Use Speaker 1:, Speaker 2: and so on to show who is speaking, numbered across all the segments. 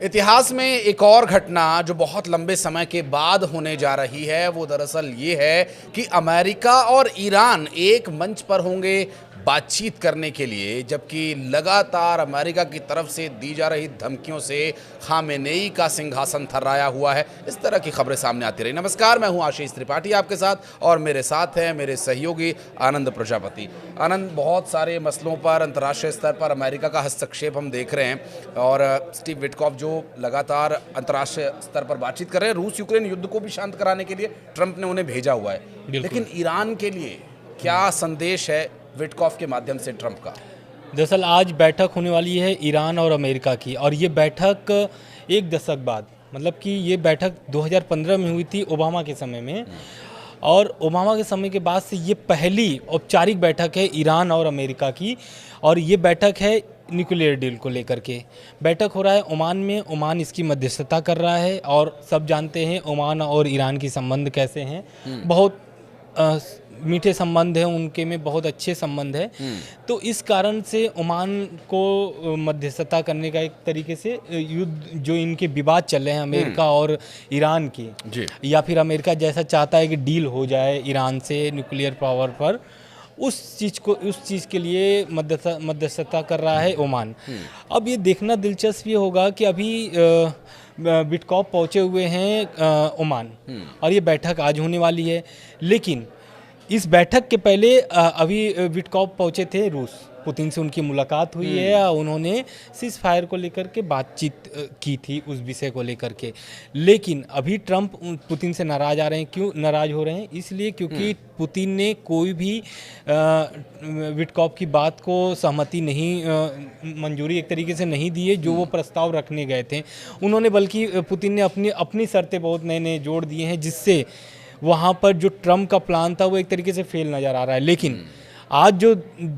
Speaker 1: इतिहास में एक और घटना जो बहुत लंबे समय के बाद होने जा रही है वो दरअसल ये है कि अमेरिका और ईरान एक मंच पर होंगे बातचीत करने के लिए, जबकि लगातार अमेरिका की तरफ से दी जा रही धमकियों से खामेनेई का सिंहासन थर्राया हुआ है। इस तरह की खबरें सामने आती रही। नमस्कार, मैं हूं आशीष त्रिपाठी आपके साथ और मेरे साथ हैं मेरे सहयोगी आनंद प्रजापति। आनंद, बहुत सारे मसलों पर अंतर्राष्ट्रीय स्तर पर अमेरिका का हस्तक्षेप हम देख रहे हैं और स्टीव विटकॉफ जो लगातार अंतर्राष्ट्रीय स्तर पर बातचीत कर रहे हैं, रूस यूक्रेन युद्ध को भी शांत कराने के लिए ट्रंप ने उन्हें भेजा हुआ है। लेकिन ईरान के लिए क्या संदेश है विटकॉफ के माध्यम से ट्रंप का?
Speaker 2: दरअसल आज बैठक होने वाली है ईरान और अमेरिका की, और ये बैठक एक दशक बाद, मतलब कि ये बैठक 2015 में हुई थी ओबामा के समय में, और ओबामा के समय के बाद से ये पहली औपचारिक बैठक है ईरान और अमेरिका की। और ये बैठक है न्यूक्लियर डील को लेकर के। बैठक हो रहा है ओमान में, ओमान इसकी मध्यस्थता कर रहा है और सब जानते हैं ओमान और ईरान की संबंध कैसे हैं। बहुत मीठे संबंध हैं उनके में, बहुत अच्छे संबंध है। तो इस कारण से ओमान को मध्यस्थता करने का एक तरीके से युद्ध जो इनके विवाद चल रहे हैं अमेरिका और ईरान की, या फिर अमेरिका जैसा चाहता है कि डील हो जाए ईरान से न्यूक्लियर पावर पर, उस चीज़ के लिए मध्यस्थता कर रहा है ओमान। अब ये देखना दिलचस्प ये होगा कि अभी विटकॉफ पहुँचे हुए हैं ओमान और ये बैठक आज होने वाली है। लेकिन इस बैठक के पहले अभी विटकॉफ पहुँचे थे रूस, पुतिन से उनकी मुलाकात हुई है, उन्होंने सीज फायर को लेकर के बातचीत की थी उस विषय को लेकर के। लेकिन अभी ट्रंप पुतिन से नाराज आ रहे हैं। क्यों नाराज हो रहे हैं? इसलिए क्योंकि पुतिन ने कोई भी विटकॉफ की बात को सहमति नहीं, मंजूरी एक तरीके से नहीं दी है जो वो प्रस्ताव रखने गए थे उन्होंने, बल्कि पुतिन ने अपनी शर्तें बहुत नए जोड़ दिए हैं, जिससे वहाँ पर जो ट्रंप का प्लान था वो एक तरीके से फेल नज़र आ रहा है। लेकिन आज जो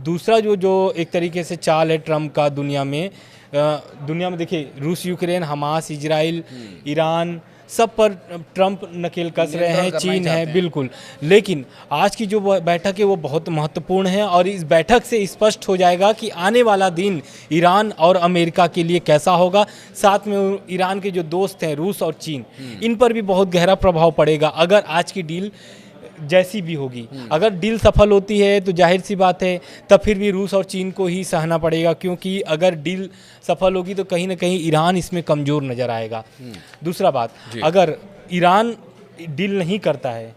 Speaker 2: दूसरा जो एक तरीके से चाल है ट्रंप का दुनिया में देखिए, रूस यूक्रेन, हमास, इजराइल, ईरान, सब पर ट्रंप नकेल कस रहे हैं, चीन है, बिल्कुल। लेकिन आज की जो बैठक है वो बहुत महत्वपूर्ण है और इस बैठक से स्पष्ट हो जाएगा कि आने वाला दिन ईरान और अमेरिका के लिए कैसा होगा। साथ में ईरान के जो दोस्त हैं रूस और चीन, इन पर भी बहुत गहरा प्रभाव पड़ेगा अगर आज की डील जैसी भी होगी। अगर डील सफल होती है तो जाहिर सी बात है तब फिर भी रूस और चीन को ही सहना पड़ेगा, क्योंकि अगर डील सफल होगी तो कहीं ना कहीं ईरान इसमें कमज़ोर नज़र आएगा। दूसरा बात, अगर ईरान डील नहीं करता है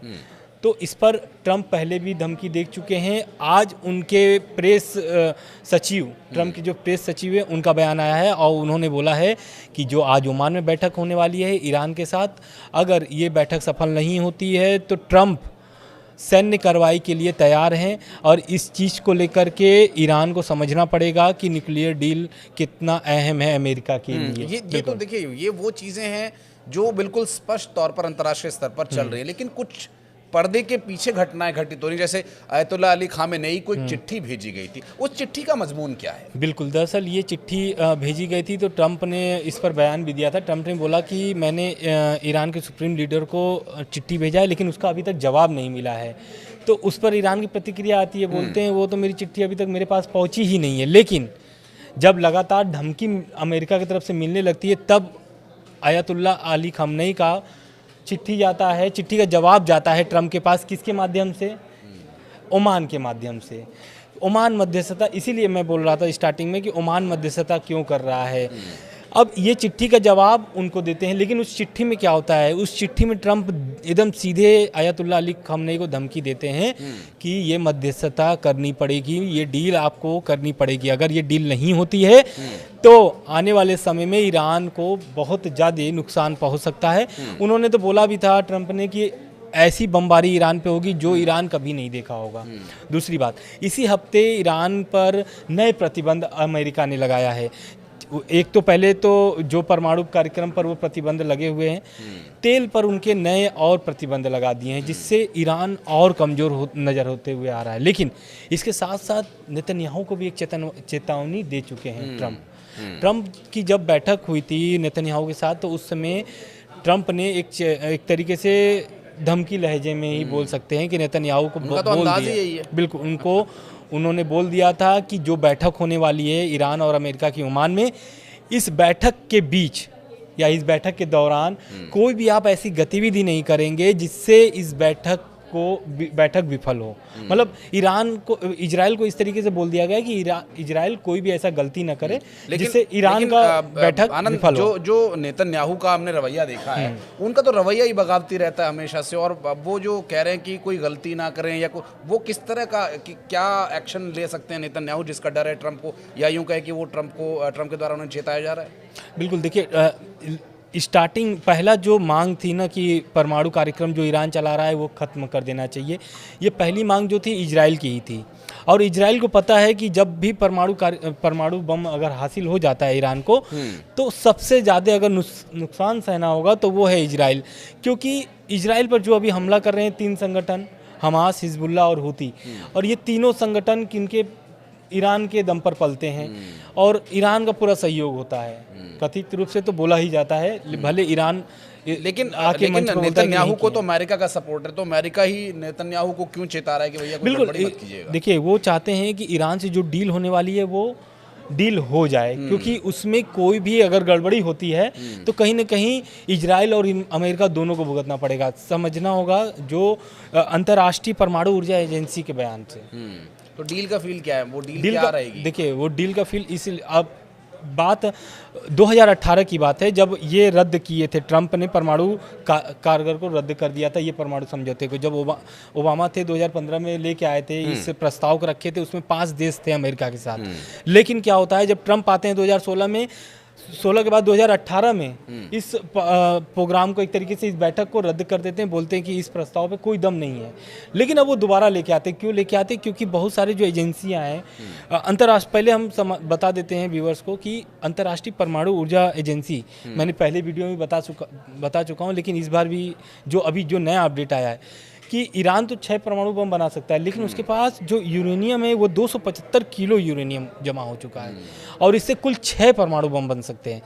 Speaker 2: तो इस पर ट्रंप पहले भी धमकी दे चुके हैं। आज उनके प्रेस सचिव, ट्रंप के जो प्रेस सचिव है, उनका बयान आया है और उन्होंने बोला है कि जो आज ओमान में बैठक होने वाली है ईरान के साथ, अगर ये बैठक सफल नहीं होती है तो ट्रंप सैन्य कार्रवाई के लिए तैयार हैं। और इस चीज़ को लेकर के ईरान को समझना पड़ेगा कि न्यूक्लियर डील कितना अहम है अमेरिका के लिए।
Speaker 1: ये तो देखिए, ये वो चीज़ें हैं जो बिल्कुल स्पष्ट तौर पर अंतर्राष्ट्रीय स्तर पर चल रही है, लेकिन कुछ पर्दे के पीछे घटनाएं घटित हो रही, जैसे अयतुल्ला अली खामेनेई को एक चिट्ठी भेजी गई थी। उस चिट्ठी का मजमून क्या है?
Speaker 2: बिल्कुल, दरअसल ये चिट्ठी भेजी गई थी तो ट्रंप ने इस पर बयान भी दिया था। ट्रंप ने बोला कि मैंने ईरान के सुप्रीम लीडर को चिट्ठी भेजा है लेकिन उसका अभी तक जवाब नहीं मिला है। तो उस पर ईरान की प्रतिक्रिया आती है, बोलते हैं वो तो मेरी चिट्ठी अभी तक मेरे पास पहुँची ही नहीं है। लेकिन जब लगातार धमकी अमेरिका की तरफ से मिलने लगती है तब अयतुल्ला अली खामेनेई का चिट्ठी जाता है, चिट्ठी का जवाब जाता है ट्रंप के पास। किसके माध्यम से? ओमान के माध्यम से। ओमान मध्यस्थता, इसीलिए मैं बोल रहा था स्टार्टिंग में कि ओमान मध्यस्थता क्यों कर रहा है। अब ये चिट्ठी का जवाब उनको देते हैं, लेकिन उस चिट्ठी में क्या होता है? उस चिट्ठी में ट्रंप एकदम सीधे अयतुल्ला अली खामेनेई को धमकी देते हैं कि ये मध्यस्थता करनी पड़ेगी, ये डील आपको करनी पड़ेगी। अगर ये डील नहीं होती है तो आने वाले समय में ईरान को बहुत ज़्यादा नुकसान पहुंच सकता है। उन्होंने तो बोला भी था ट्रंप ने कि ऐसी बमबारी ईरान पे होगी जो ईरान कभी नहीं देखा होगा। दूसरी बात, इसी हफ्ते ईरान पर नए प्रतिबंध अमेरिका ने लगाया है। एक तो पहले तो जो परमाणु कार्यक्रम पर वो प्रतिबंध लगे हुए हैं, तेल पर उनके नए और प्रतिबंध लगा दिए हैं, जिससे ईरान और कमज़ोर नज़र होते हुए आ रहा है। लेकिन इसके साथ साथ नेतन्याहू को भी एक चेतावनी दे चुके हैं ट्रंप की जब बैठक हुई थी नेतन्याहू के साथ, तो उस समय ट्रंप ने एक तरीके से धमकी लहजे में ही बोल सकते हैं कि नेतन्याहू को
Speaker 1: उनका तो अंदाज ही यही है।
Speaker 2: बिल्कुल, उन्होंने बोल दिया था कि जो बैठक होने वाली है ईरान और अमेरिका की ओमान में, इस बैठक के बीच या इस बैठक के दौरान कोई भी आप ऐसी गतिविधि नहीं करेंगे जिससे इस बैठक विफल हो। मतलब इजराइल को इस तरीके से बोल दिया गया कि इजराइल कोई भी ऐसा गलती न करे जिससे ईरान का बैठक विफल हो।
Speaker 1: जो नेतन्याहू का हमने रवैया देखा है, उनका तो रवैया ही बगावती रहता है हमेशा से। और वो जो कह रहे हैं कि कोई गलती ना करें या वो किस तरह का क्या एक्शन ले सकते हैं नेतन्याहू, जिसका डर है ट्रंप को, या यूं कहे कि वो ट्रंप के द्वारा उन्हें चेताया जा रहा है?
Speaker 2: बिल्कुल, देखिए स्टार्टिंग पहला जो मांग थी ना कि परमाणु कार्यक्रम जो ईरान चला रहा है वो ख़त्म कर देना चाहिए, ये पहली मांग जो थी इजराइल की ही थी। और इजराइल को पता है कि जब भी परमाणु बम अगर हासिल हो जाता है ईरान को, तो सबसे ज़्यादा अगर नुकसान सहना होगा तो वो है इजराइल। क्योंकि इजराइल पर जो अभी हमला कर रहे हैं 3 संगठन, हमास, हिजबुल्लाह और हूती, और ये तीनों संगठन किनके ईरान के दम पर पलते हैं और ईरान का पूरा सहयोग होता है। कथित रूप से तो बोला ही जाता है, भले ईरान
Speaker 1: लेकिन नेतन्याहू को तो अमेरिका का सपोर्ट है, तो अमेरिका ही नेतन्याहू को क्यों चेता रहा है कि भैया कोई गड़बड़ी मत कीजिएगा?
Speaker 2: देखिए, वो चाहते हैं कि ईरान से जो डील होने वाली है वो डील हो जाए, क्योंकि उसमें कोई भी अगर गड़बड़ी होती है तो कहीं ना कहीं इजराइल और अमेरिका दोनों को भुगतना पड़ेगा। समझना होगा जो अंतर्राष्ट्रीय परमाणु ऊर्जा एजेंसी के बयान से।
Speaker 1: तो डील का फील क्या है? वो डील क्या रहेगी?
Speaker 2: देखिए, वो डील का फील अब बात 2018 की बात है, जब ये रद्द किए थे ट्रंप ने परमाणु कारगर को रद्द कर दिया था, ये परमाणु समझौते को। जब ओबामा थे 2015 में लेके आए थे, इस प्रस्ताव को रखे थे, उसमें 5 देश थे अमेरिका के साथ। लेकिन क्या होता है, जब ट्रंप आते हैं 2016 में, 16 के बाद 2018 में इस प्रोग्राम को, एक तरीके से इस बैठक को रद्द कर देते हैं, बोलते हैं कि इस प्रस्ताव पे कोई दम नहीं है। लेकिन अब वो दोबारा लेके आते हैं। क्यों लेके आते हैं? क्योंकि बहुत सारे जो एजेंसियां हैं अंतर्राष्ट्रीय, पहले हम बता देते हैं व्यूअर्स को कि अंतर्राष्ट्रीय परमाणु ऊर्जा एजेंसी, मैंने पहले वीडियो में बता चुका हूँ, लेकिन इस बार भी जो नया अपडेट आया है कि ईरान तो 6 परमाणु बम बना सकता है, लेकिन उसके पास जो यूरेनियम है वो 275 किलो यूरेनियम जमा हो चुका है, और इससे कुल 6 परमाणु बम बन सकते हैं।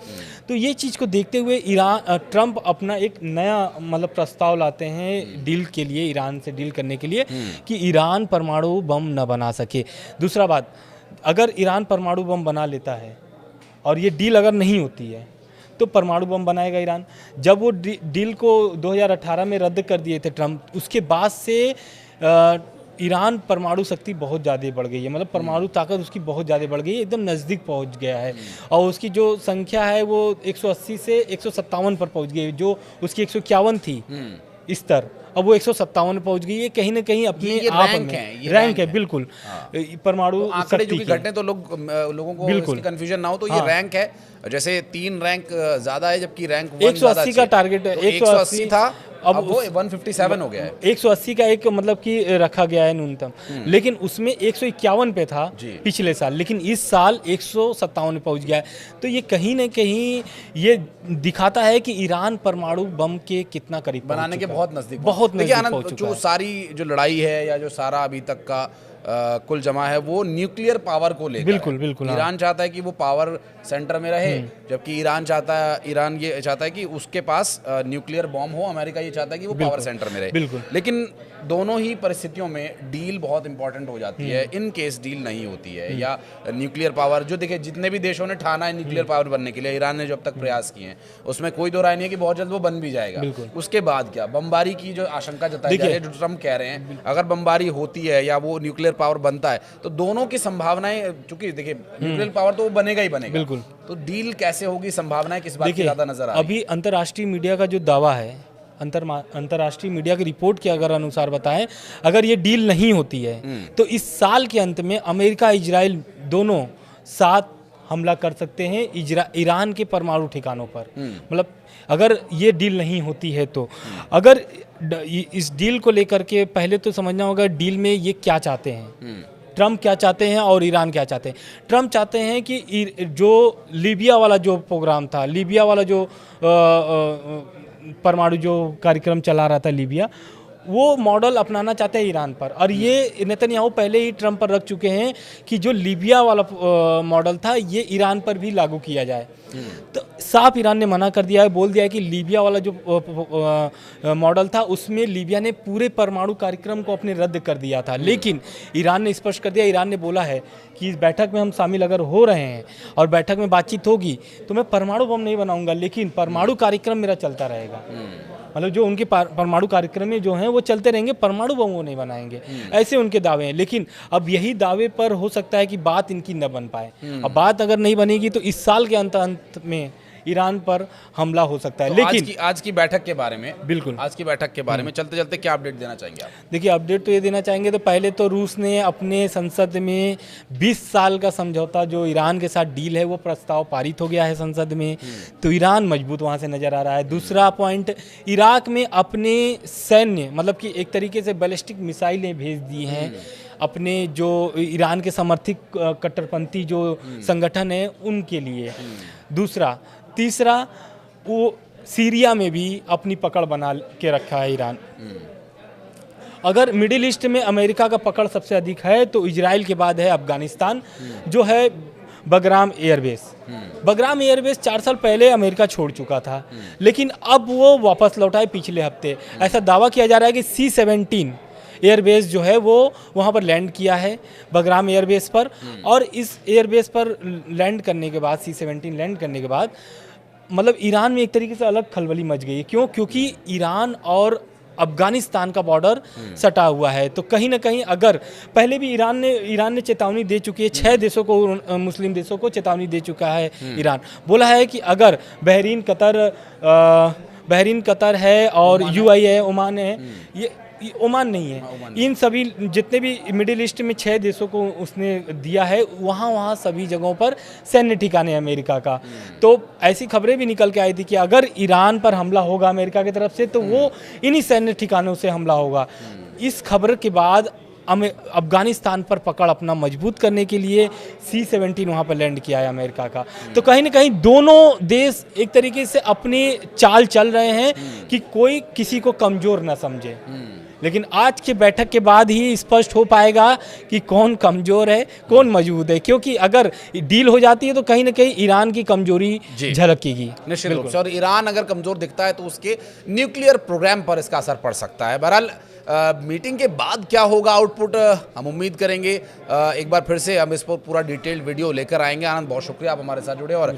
Speaker 2: तो ये चीज़ को देखते हुए ट्रंप अपना एक नया मतलब प्रस्ताव लाते हैं डील के लिए, ईरान से डील करने के लिए, कि ईरान परमाणु बम न बना सके। दूसरा बात, अगर ईरान परमाणु बम बना लेता है और ये डील अगर नहीं होती है तो परमाणु बम बनाएगा ईरान। जब वो डील को 2018 में रद्द कर दिए थे ट्रंप, उसके बाद से ईरान परमाणु शक्ति बहुत ज़्यादा बढ़ गई है, मतलब परमाणु ताकत उसकी बहुत ज़्यादा बढ़ गई है, एकदम नज़दीक पहुंच गया है। और उसकी जो संख्या है वो 180 से 157 पर पहुंच गई है, जो उसकी 151 थी स्तर, अब वो 157 पहुंच गई है। कहीं ना कहीं अपने आप में रैंक है, बिल्कुल। परमाणु
Speaker 1: आंकड़े जो घटने तो लोगों को इसकी कंफ्यूजन ना हो, तो ये रैंक है। जैसे 3 रैंक ज्यादा है, जबकि रैंक
Speaker 2: 180 का टारगेट है।
Speaker 1: 180 था, अब वो 157 हो गया है।
Speaker 2: 180 का एक मतलब कि रखा गया है न्यूनतम, लेकिन उसमें 151 पे था पिछले साल, लेकिन इस साल 157 पे पहुंच गया है। तो ये कहीं ना कहीं ये दिखाता है कि ईरान परमाणु बम के कितना करीब
Speaker 1: बनाने के बहुत नजदीक
Speaker 2: पहुंच चुका
Speaker 1: है। जो सारी जो लड़ाई है या जो सारा अभी तक का कुल जमा है वो न्यूक्लियर पावर को लेकर।
Speaker 2: बिल्कुल।
Speaker 1: ईरान चाहता है कि वो पावर सेंटर में रहे, जबकि ईरान ये चाहता है कि उसके पास न्यूक्लियर बॉम्ब हो। अमेरिका ये चाहता है कि वो पावर सेंटर में रहे। लेकिन दोनों ही परिस्थितियों में डील बहुत इंपॉर्टेंट हो जाती है। इन केस डील नहीं होती है या न्यूक्लियर पावर, जो देखिए जितने भी देशों ने ठाना है न्यूक्लियर पावर बनने के लिए, ईरान ने जब तक प्रयास किए हैं उसमें कोई दो राय नहीं है कि बहुत जल्द वो बन भी जाएगा। उसके बाद क्या बमबारी की जो आशंका जताई जा रही है, जो ट्रंप कह रहे हैं, अगर बमबारी होती है या वो न्यूक्लियर पावर बनता है तो दोनों की संभावनाएं, चूंकि देखिए न्यूक्लियर पावर तो वो बनेगा ही बनेगा,
Speaker 2: बिल्कुल।
Speaker 1: तो डील कैसे होगी, संभावनाएं किस बात की ज्यादा नजर आ रही है?
Speaker 2: अभी अंतर्राष्ट्रीय मीडिया का जो दावा है, अंतर्राष्ट्रीय मीडिया की रिपोर्ट के अगर अनुसार बताएं, अगर ये डील नहीं होती है तो इस साल के अंत में अमेरिका इजराइल दोनों साथ हमला कर सकते हैं ईरान के परमाणु ठिकानों पर। मतलब अगर ये डील नहीं होती है तो अगर इस डील को लेकर के पहले तो समझना होगा डील में ये क्या चाहते हैं। ट्रम्प क्या चाहते हैं और ईरान क्या चाहते हैं। ट्रम्प चाहते हैं कि जो लीबिया वाला जो प्रोग्राम था, लीबिया वाला जो परमाणु जो कार्यक्रम चला रहा था लीबिया, वो मॉडल अपनाना चाहते हैं ईरान पर। और ये नेतन्याहू पहले ही ट्रम्प पर रख चुके हैं कि जो लीबिया वाला मॉडल था ये ईरान पर भी लागू किया जाए। तो साफ ईरान ने मना कर दिया है, बोल दिया है कि लीबिया वाला जो मॉडल था उसमें लीबिया ने पूरे परमाणु कार्यक्रम को अपने रद्द कर दिया था। लेकिन ईरान ने स्पष्ट कर दिया, ईरान ने बोला है कि इस बैठक में हम शामिल अगर हो रहे हैं और बैठक में बातचीत होगी तो मैं परमाणु बम नहीं बनाऊंगा, लेकिन परमाणु कार्यक्रम मेरा चलता रहेगा। मतलब जो उनके परमाणु कार्यक्रम में जो हैं वो चलते रहेंगे, परमाणु बम वो नहीं बनाएंगे, ऐसे उनके दावे हैं। लेकिन अब यही दावे पर हो सकता है कि बात इनकी न बन पाए। अब बात अगर नहीं बनेगी तो इस साल के अंत में ईरान पर हमला हो सकता है।
Speaker 1: तो
Speaker 2: लेकिन
Speaker 1: आज की बैठक के बारे में,
Speaker 2: बिल्कुल
Speaker 1: आज की बैठक के बारे में चलते चलते क्या अपडेट देना चाहेंगे आप?
Speaker 2: देखिए, अपडेट तो ये देना चाहेंगे, तो पहले तो रूस ने अपने संसद में 20 साल का समझौता जो ईरान के साथ डील है वो प्रस्ताव पारित हो गया है संसद में, तो ईरान मजबूत वहाँ से नज़र आ रहा है। दूसरा पॉइंट, इराक में अपने सैन्य मतलब कि एक तरीके से बैलिस्टिक मिसाइलें भेज दी हैं अपने जो ईरान के समर्थित कट्टरपंथी जो संगठन है उनके लिए। तीसरा वो सीरिया में भी अपनी पकड़ बना के रखा है ईरान। अगर मिडिल ईस्ट में अमेरिका का पकड़ सबसे अधिक है तो इजराइल के बाद है अफगानिस्तान, जो है बगराम एयरबेस। बगराम एयरबेस 4 साल पहले अमेरिका छोड़ चुका था, लेकिन अब वो वापस लौटा है पिछले हफ्ते। ऐसा दावा किया जा रहा है कि C-17 एयरबेस जो है वो वहाँ पर लैंड किया है, बगराम एयरबेस पर। और इस एयरबेस पर लैंड करने के बाद, C-17 लैंड करने के बाद मतलब ईरान में एक तरीके से अलग खलबली मच गई है। क्यों? क्योंकि ईरान और अफगानिस्तान का बॉर्डर सटा हुआ है। तो कहीं ना कहीं अगर पहले भी ईरान ने चेतावनी दे चुकी है, 6 देशों को, मुस्लिम देशों को चेतावनी दे चुका है ईरान। बोला है कि अगर बहरीन कतर है और UAE है, ओमान है, ये ओमान नहीं है, इन सभी जितने भी मिडिल ईस्ट में 6 देशों को उसने दिया है, वहाँ सभी जगहों पर सैन्य ठिकाने हैं अमेरिका का। तो ऐसी खबरें भी निकल के आई थी कि अगर ईरान पर हमला होगा अमेरिका की तरफ से तो वो इन्हीं सैन्य ठिकानों से हमला होगा। इस खबर के बाद अफगानिस्तान पर पकड़ अपना मजबूत करने के लिए C-17 वहाँ पर लैंड किया है अमेरिका का। तो कहीं ना कहीं दोनों देश एक तरीके से अपनी चाल चल रहे हैं कि कोई किसी को कमज़ोर ना समझे। लेकिन आज के बैठक के बाद ही स्पष्ट हो पाएगा कि कौन कमज़ोर है, कौन मजबूत है। क्योंकि अगर डील हो जाती है तो कहीं ना कहीं ईरान की कमजोरी झलकेगी
Speaker 1: निश्चित रूप से। और ईरान अगर कमज़ोर दिखता है तो उसके न्यूक्लियर प्रोग्राम पर इसका असर पड़ सकता है। बहरहाल मीटिंग के बाद क्या होगा आउटपुट, हम उम्मीद करेंगे एक बार फिर से हम इस पर पूरा डिटेल्ड वीडियो लेकर आएंगे। आनंद, बहुत शुक्रिया आप हमारे साथ जुड़े। और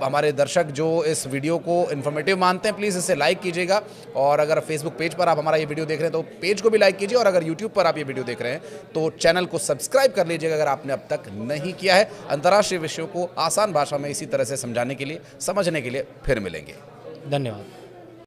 Speaker 1: हमारे दर्शक जो इस वीडियो को इन्फॉर्मेटिव मानते हैं प्लीज़ इसे लाइक कीजिएगा। और अगर फेसबुक पेज पर आप हमारा ये वीडियो देख रहे हैं तो पेज को भी लाइक कीजिए। और अगर यूट्यूब पर आप ये वीडियो देख रहे हैं तो चैनल को सब्सक्राइब कर लीजिएगा अगर आपने अब तक नहीं किया है। अंतर्राष्ट्रीय विषयों को आसान भाषा में इसी तरह से समझाने के लिए, समझने के लिए फिर मिलेंगे।
Speaker 2: धन्यवाद।